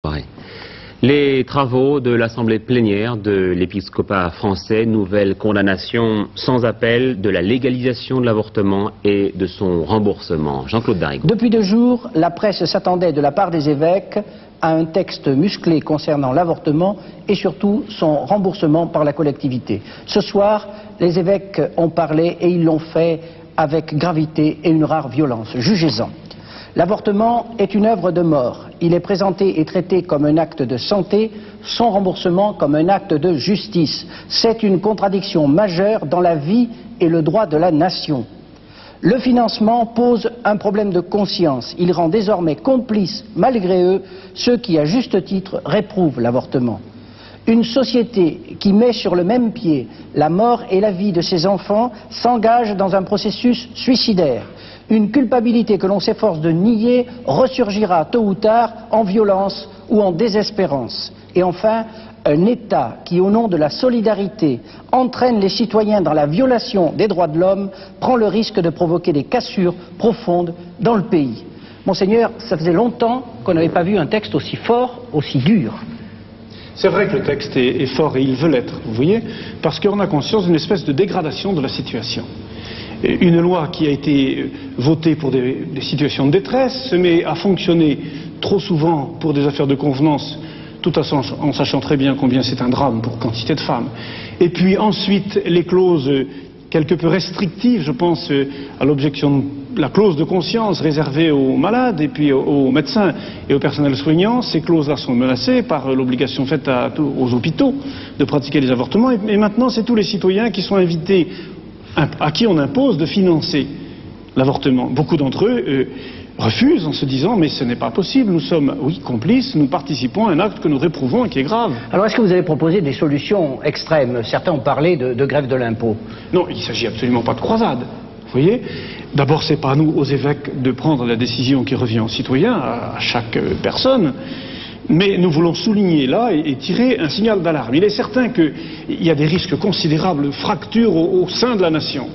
Ouais. Les travaux de l'Assemblée plénière de l'épiscopat français, nouvelle condamnation sans appel de la légalisation de l'avortement et de son remboursement. Jean-Claude Darigo. Depuis 2 jours, la presse s'attendait de la part des évêques à un texte musclé concernant l'avortement et surtout son remboursement par la collectivité. Ce soir, les évêques ont parlé et ils l'ont fait avec gravité et une rare violence. Jugez-en. L'avortement est une œuvre de mort. Il est présenté et traité comme un acte de santé, son remboursement comme un acte de justice. C'est une contradiction majeure dans la vie et le droit de la nation. Le financement pose un problème de conscience. Il rend désormais complices, malgré eux, ceux qui, à juste titre, réprouvent l'avortement. Une société qui met sur le même pied la mort et la vie de ses enfants s'engage dans un processus suicidaire. Une culpabilité que l'on s'efforce de nier ressurgira tôt ou tard en violence ou en désespérance. Et enfin, un État qui, au nom de la solidarité, entraîne les citoyens dans la violation des droits de l'homme, prend le risque de provoquer des cassures profondes dans le pays. Monseigneur, ça faisait longtemps qu'on n'avait pas vu un texte aussi fort, aussi dur. C'est vrai que le texte est fort et il veut l'être, vous voyez, parce qu'on a conscience d'une espèce de dégradation de la situation. Une loi qui a été votée pour des situations de détresse se met à fonctionner trop souvent pour des affaires de convenance, tout en sachant très bien combien c'est un drame pour quantité de femmes. Et puis ensuite, les clauses quelque peu restrictives, je pense à l'objection, la clause de conscience réservée aux malades et puis aux médecins et au personnel soignant. Ces clauses-là sont menacées par l'obligation faite aux hôpitaux de pratiquer des avortements. Et maintenant, c'est tous les citoyens qui sont invités, à qui on impose de financer l'avortement. Beaucoup d'entre eux refusent en se disant mais ce n'est pas possible, nous sommes, oui, complices, nous participons à un acte que nous réprouvons et qui est grave. Alors est-ce que vous avez proposé des solutions extrêmes? Certains ont parlé de grève de l'impôt. Non, il ne s'agit absolument pas de croisade. Vous voyez, d'abord c'est pas à nous, aux évêques, de prendre la décision qui revient aux citoyens, à chaque personne. Mais nous voulons souligner là et tirer un signal d'alarme. Il est certain qu'il y a des risques considérables de fractures au sein de la nation.